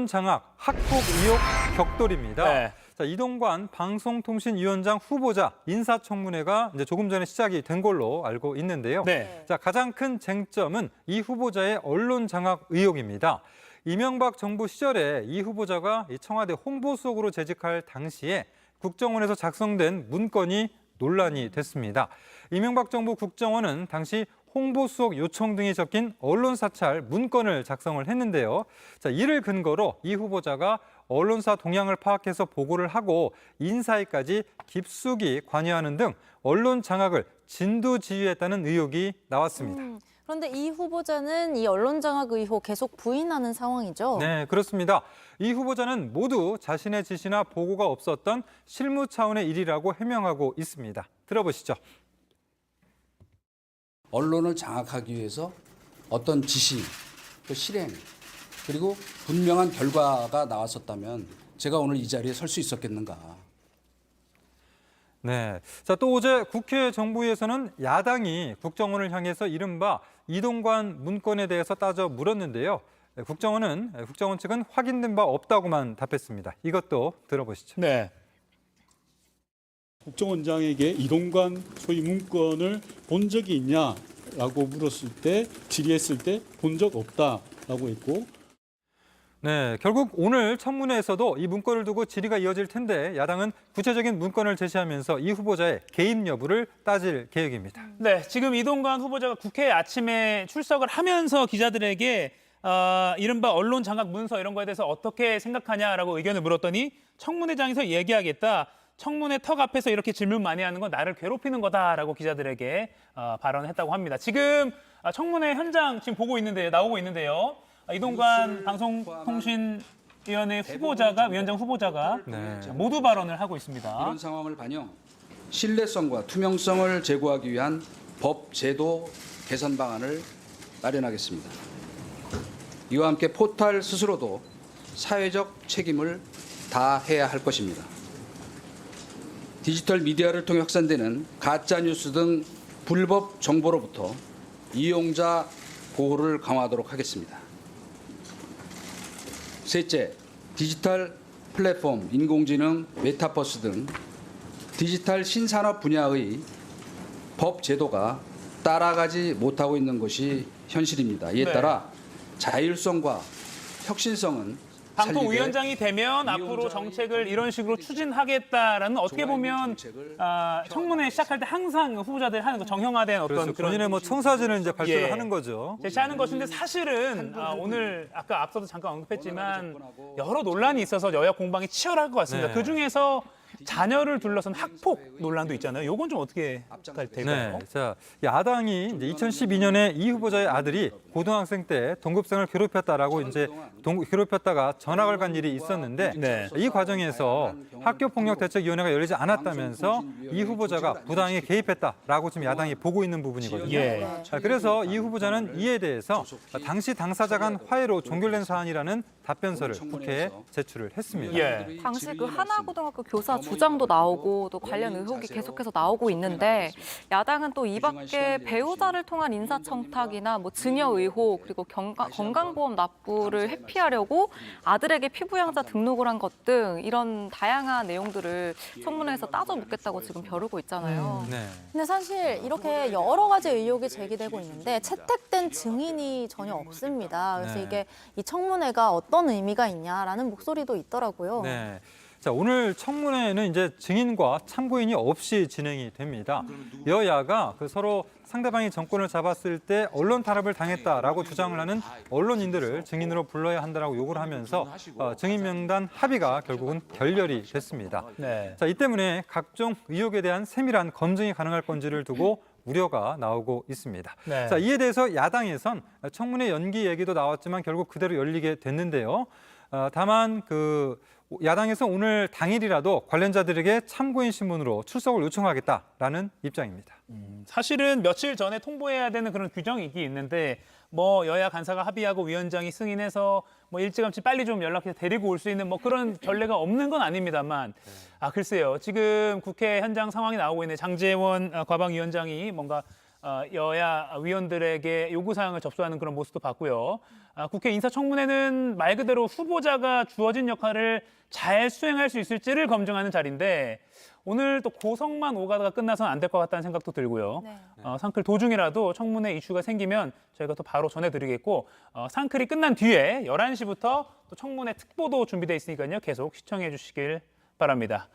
언론 장악, 학폭 의혹 격돌입니다. 네. 자, 이동관 방송통신위원장 후보자 인사청문회가 이제 조금 전에 시작이 된 걸로 알고 있는데요. 네. 자, 가장 큰 쟁점은 이 후보자의 언론 장악 의혹입니다. 이명박 정부 시절에 이 후보자가 청와대 홍보수석으로 재직할 당시에 국정원에서 작성된 문건이 논란이 됐습니다. 이명박 정부 국정원은 당시 홍보수석 요청 등이 적힌 언론사찰 문건을 작성을 했는데요. 자, 이를 근거로 이 후보자가 언론사 동향을 파악해서 보고를 하고 인사에까지 깊숙이 관여하는 등 언론 장악을 진두지휘했다는 의혹이 나왔습니다. 그런데 이 후보자는 이 언론 장악 의혹 계속 부인하는 상황이죠? 네, 그렇습니다. 이 후보자는 모두 자신의 지시나 보고가 없었던 실무 차원의 일이라고 해명하고 있습니다. 들어보시죠. 언론을 장악하기 위해서 어떤 지시, 또 실행, 그리고 분명한 결과가 나왔었다면 제가 오늘 이 자리에 설 수 있었겠는가. 네. 자, 또 어제 국회 정부위에서는 야당이 국정원을 향해서 이른바 이동관 문건에 대해서 따져 물었는데요. 국정원 측은 확인된 바 없다고만 답했습니다. 이것도 들어보시죠. 네. 국정원장에게 이동관 소위 문건을 본 적이 있냐라고 물었을 때 질의했을 때 본 적 없다라고 했고 네, 결국 오늘 청문회에서도 이 문건을 두고 질의가 이어질 텐데 야당은 구체적인 문건을 제시하면서 이 후보자의 개입 여부를 따질 계획입니다. 네, 지금 이동관 후보자가 국회에 아침에 출석을 하면서 기자들에게 이른바 언론 장악 문서 이런 거에 대해서 어떻게 생각하냐라고 의견을 물었더니 청문회장에서 얘기하겠다. 청문회 턱 앞에서 이렇게 질문 많이 하는 건 나를 괴롭히는 거다라고 기자들에게 발언했다고 합니다. 지금 청문회 현장 지금 나오고 있는데요. 이동관 방송통신위원회 위원장 후보자가 네. 모두 발언을 하고 있습니다. 이런 상황을 반영, 신뢰성과 투명성을 제고하기 위한 법 제도 개선 방안을 마련하겠습니다. 이와 함께 포털 스스로도 사회적 책임을 다해야 할 것입니다. 디지털 미디어를 통해 확산되는 가짜뉴스 등 불법 정보로부터 이용자 보호를 강화하도록 하겠습니다. 셋째, 디지털 플랫폼, 인공지능, 메타버스 등 디지털 신산업 분야의 법 제도가 따라가지 못하고 있는 것이 현실입니다. 이에 따라 자율성과 혁신성은 방통위원장이 되면 앞으로 정책을 이런 식으로 추진하겠다라는 어떻게 보면 청문회 시작할 때 항상 후보자들이 하는 거 정형화된 어떤 그래서 그런 본인의 청사진을 이제 발표를 예. 하는 거죠. 제시하는 것인데 사실은 오늘 아까 앞서도 잠깐 언급했지만 여러 논란이 있어서 여야 공방이 치열할 것 같습니다. 네. 그중에서 자녀를 둘러싼 학폭 논란도 있잖아요. 이건 좀 어떻게 될까요? 네, 자, 야당이 이제 2012년에 이 후보자의 아들이 고등학생 때 동급생을 괴롭혔다라고 괴롭혔다가 전학을 간 일이 있었는데 네. 이 과정에서 학교폭력대책위원회가 열리지 않았다면서 이 후보자가 부당하게 개입했다라고 지금 야당이 보고 있는 부분이거든요. 예. 자, 그래서 이 후보자는 이에 대해서 당시 당사자 간 화해로 종결된 사안이라는 답변서를 국회에 제출을 했습니다. 예. 당시 그 하나고등학교 교사 주장도 나오고 또 관련 의혹이 계속해서 나오고 있는데 야당은 또 이 밖에 배우자를 통한 인사청탁이나 뭐 증여 의혹 그리고 건강보험 납부를 회피하려고 아들에게 피부양자 등록을 한 것 등 이런 다양한 내용들을 청문회에서 따져 묻겠다고 지금 벼르고 있잖아요. 네. 근데 사실 이렇게 여러 가지 의혹이 제기되고 있는데 채택된 증인이 전혀 없습니다. 그래서 네. 이게 이 청문회가 어떤 의미가 있냐라는 목소리도 있더라고요. 네. 자, 오늘 청문회는 이제 증인과 참고인이 없이 진행이 됩니다. 여야가 서로 상대방이 정권을 잡았을 때 언론 탄압을 당했다라고 주장을 하는 언론인들을 증인으로 불러야 한다라고 요구를 하면서 증인 명단 합의가 결국은 결렬이 됐습니다. 네. 자, 이 때문에 각종 의혹에 대한 세밀한 검증이 가능할 건지를 두고 우려가 나오고 있습니다. 네. 자, 이에 대해서 야당에선 청문회 연기 얘기도 나왔지만 결국 그대로 열리게 됐는데요. 다만 야당에서 오늘 당일이라도 관련자들에게 참고인 신분으로 출석을 요청하겠다라는 입장입니다. 사실은 며칠 전에 통보해야 되는 그런 규정이 있는데 뭐 여야 간사가 합의하고 위원장이 승인해서 뭐 일찌감치 빨리 좀 연락해서 데리고 올 수 있는 뭐 그런 전례가 없는 건 아닙니다만 글쎄요. 지금 국회 현장 상황이 나오고 있는 장제원 과방위원장이 뭔가 여야 위원들에게 요구사항을 접수하는 그런 모습도 봤고요. 국회 인사청문회는 말 그대로 후보자가 주어진 역할을 잘 수행할 수 있을지를 검증하는 자리인데 오늘 또 고성만 오가다가 끝나서는 안 될 것 같다는 생각도 들고요. 네. 상클 도중이라도 청문회 이슈가 생기면 저희가 또 바로 전해드리겠고 상클이 끝난 뒤에 11시부터 또 청문회 특보도 준비되어 있으니까요. 계속 시청해 주시길 바랍니다.